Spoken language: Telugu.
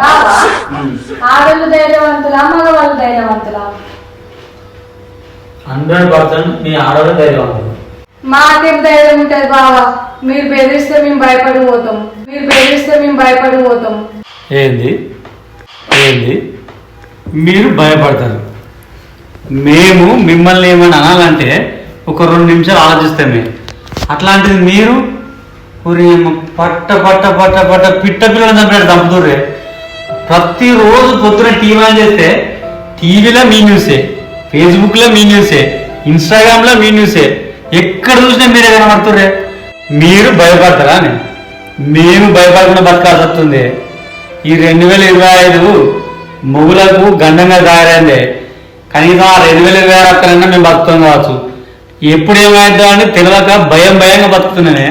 బావా ఆడలు ధైర్యవంతులా మగవాళ్ళు ధైర్యవంతులా? 100% మీ ఆడవాళ్ళు ధైర్యవంతులు. మాకేం ధైర్యం ఉంటుంది బావా? మీరు బెదిరిస్తే మేము భయపడిపోతాం. ఏంది ఏంది మీరు భయపడతారు? మేము మిమ్మల్ని ఏమైనా అనాలంటే ఒక 2 నిమిషాలు ఆలోచిస్తామే. అట్లాంటిది మీరు పట్ట పట్ట పట్ట పట్ట పిట్ట పిల్లలు చంపినట్టు చంపుతుర్రే. ప్రతిరోజు పొద్దున టీవీ ఆన్ చేస్తే టీవీలో మీ న్యూసే, ఫేస్బుక్లో మీ న్యూసే, ఇన్స్టాగ్రామ్లో మీ న్యూసే. ఎక్కడ చూసినా మీరే కనబడుతుర్రే. మీరు భయపడతారా అని మేము భయపడకుండా బతకాల్సి వస్తుంది. ఈ 2025 మొగులకు గండంగా తయారైందే. కనీసం ఆ 2026 అక్కడైనా మేము బతుకుతాం కావచ్చు. ఎప్పుడు ఏమైద్దాం అని తెలియక భయంగా బతుకుతున్నానే.